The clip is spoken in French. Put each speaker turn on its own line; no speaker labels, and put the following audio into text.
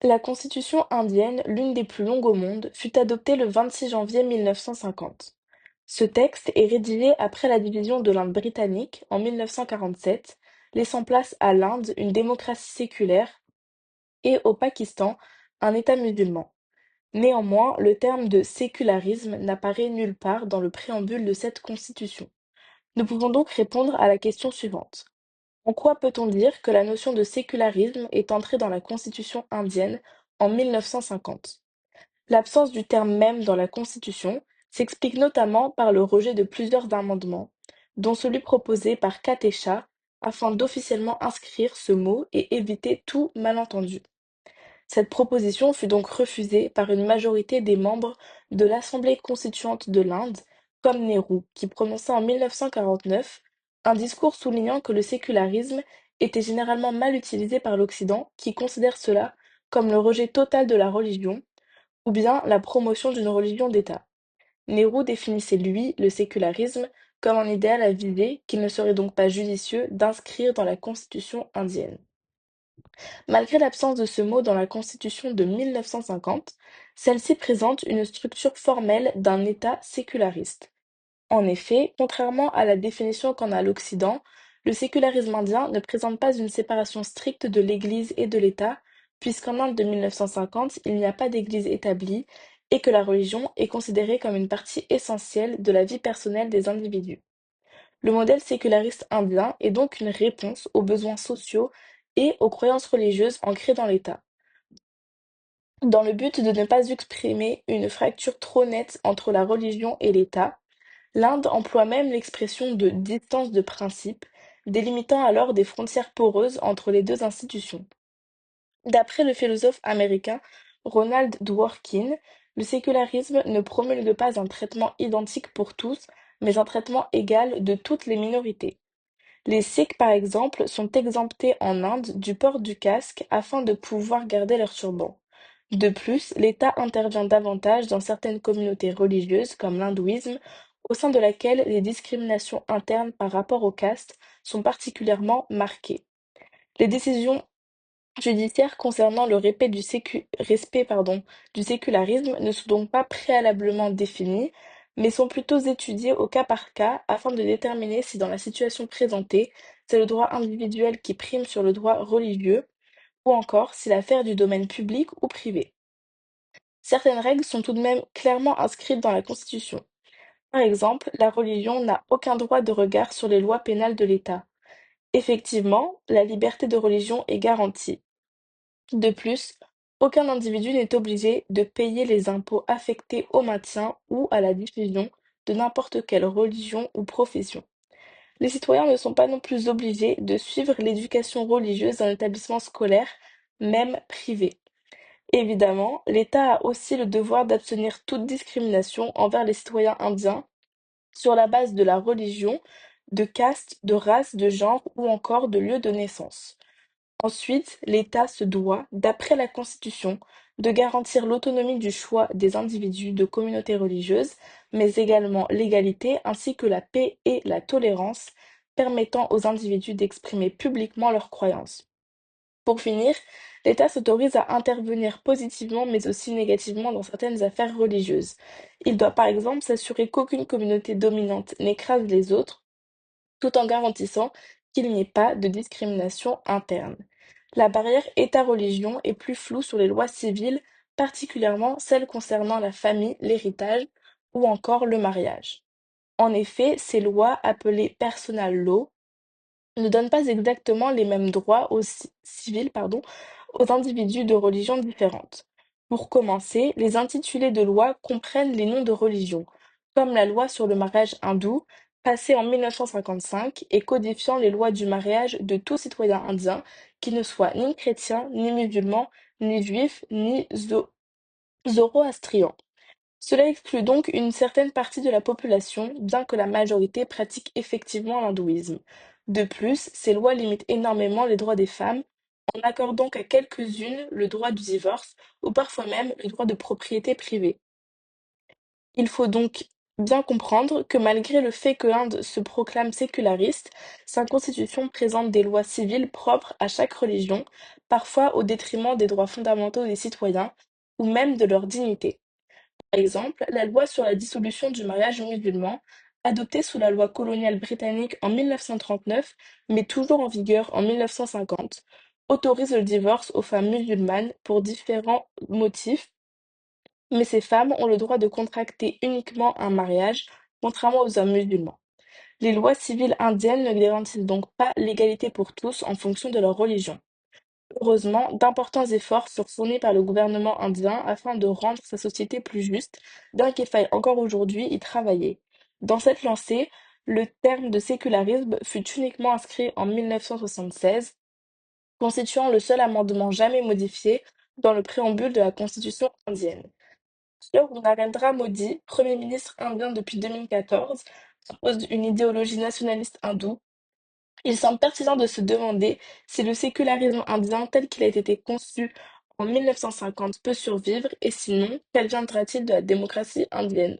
La constitution indienne, l'une des plus longues au monde, fut adoptée le 26 janvier 1950. Ce texte est rédigé après la division de l'Inde britannique en 1947, laissant place à l'Inde, une démocratie séculaire, et au Pakistan, un État musulman. Néanmoins, le terme de sécularisme n'apparaît nulle part dans le préambule de cette constitution. Nous pouvons donc répondre à la question suivante. En quoi peut-on dire que la notion de sécularisme est entrée dans la constitution indienne en 1950? L'absence du terme même dans la Constitution s'explique notamment par le rejet de plusieurs amendements, dont celui proposé par Katesha, afin d'officiellement inscrire ce mot et éviter tout malentendu. Cette proposition fut donc refusée par une majorité des membres de l'Assemblée constituante de l'Inde, comme Nehru, qui prononça en 1949 un discours soulignant que le sécularisme était généralement mal utilisé par l'Occident, qui considère cela comme le rejet total de la religion ou bien la promotion d'une religion d'État. Nehru définissait, lui, le sécularisme comme un idéal à viser qu'il ne serait donc pas judicieux d'inscrire dans la constitution indienne. Malgré l'absence de ce mot dans la constitution de 1950, celle-ci présente une structure formelle d'un État séculariste. En effet, contrairement à la définition qu'en a l'Occident, le sécularisme indien ne présente pas une séparation stricte de l'Église et de l'État, puisqu'en Inde de 1950, il n'y a pas d'Église établie et que la religion est considérée comme une partie essentielle de la vie personnelle des individus. Le modèle séculariste indien est donc une réponse aux besoins sociaux et aux croyances religieuses ancrées dans l'État. Dans le but de ne pas exprimer une fracture trop nette entre la religion et l'État, l'Inde emploie même l'expression de distance de principe, délimitant alors des frontières poreuses entre les deux institutions. D'après le philosophe américain Ronald Dworkin, le sécularisme ne promulgue pas un traitement identique pour tous, mais un traitement égal de toutes les minorités. Les Sikhs, par exemple, sont exemptés en Inde du port du casque afin de pouvoir garder leur turban. De plus, l'État intervient davantage dans certaines communautés religieuses, comme l'hindouisme, au sein de laquelle les discriminations internes par rapport aux castes sont particulièrement marquées. Les décisions judiciaires concernant le respect du sécularisme ne sont donc pas préalablement définies, mais sont plutôt étudiées au cas par cas afin de déterminer si dans la situation présentée, c'est le droit individuel qui prime sur le droit religieux, ou encore si l'affaire est du domaine public ou privé. Certaines règles sont tout de même clairement inscrites dans la Constitution. Par exemple, la religion n'a aucun droit de regard sur les lois pénales de l'État. Effectivement, la liberté de religion est garantie. De plus, aucun individu n'est obligé de payer les impôts affectés au maintien ou à la diffusion de n'importe quelle religion ou profession. Les citoyens ne sont pas non plus obligés de suivre l'éducation religieuse d'un établissement scolaire, même privé. Évidemment, l'État a aussi le devoir d'abstenir toute discrimination envers les citoyens indiens sur la base de la religion, de caste, de race, de genre ou encore de lieu de naissance. Ensuite, l'État se doit, d'après la Constitution, de garantir l'autonomie du choix des individus de communautés religieuses, mais également l'égalité ainsi que la paix et la tolérance, permettant aux individus d'exprimer publiquement leurs croyances. Pour finir, l'État s'autorise à intervenir positivement mais aussi négativement dans certaines affaires religieuses. Il doit par exemple s'assurer qu'aucune communauté dominante n'écrase les autres, tout en garantissant qu'il n'y ait pas de discrimination interne. La barrière État-religion est plus floue sur les lois civiles, particulièrement celles concernant la famille, l'héritage ou encore le mariage. En effet, ces lois, appelées personal law, ne donnent pas exactement les mêmes droits civils aux individus de religions différentes. Pour commencer, les intitulés de loi comprennent les noms de religions, comme la loi sur le mariage hindou, passée en 1955 et codifiant les lois du mariage de tout citoyen indien, qui ne soit ni chrétien, ni musulman, ni juif, ni zoroastrien. Cela exclut donc une certaine partie de la population, bien que la majorité pratique effectivement l'hindouisme. De plus, ces lois limitent énormément les droits des femmes, en accordant qu'à quelques-unes le droit du divorce ou parfois même le droit de propriété privée. Il faut donc Bien comprendre que malgré le fait que l'Inde se proclame séculariste, sa constitution présente des lois civiles propres à chaque religion, parfois au détriment des droits fondamentaux des citoyens ou même de leur dignité. Par exemple, la loi sur la dissolution du mariage musulman, adoptée sous la loi coloniale britannique en 1939, mais toujours en vigueur en 1950, autorise le divorce aux femmes musulmanes pour différents motifs, mais ces femmes ont le droit de contracter uniquement un mariage, contrairement aux hommes musulmans. Les lois civiles indiennes ne garantissent donc pas l'égalité pour tous en fonction de leur religion. Heureusement, d'importants efforts sont fournis par le gouvernement indien afin de rendre sa société plus juste, bien qu'il faille encore aujourd'hui y travailler. Dans cette lancée, le terme de sécularisme fut uniquement inscrit en 1976, constituant le seul amendement jamais modifié dans le préambule de la Constitution indienne. Alors, Narendra Modi, Premier ministre indien depuis 2014, propose une idéologie nationaliste hindoue. Il semble pertinent de se demander si le sécularisme indien tel qu'il a été conçu en 1950 peut survivre et sinon, quel viendra-t-il de la démocratie indienne?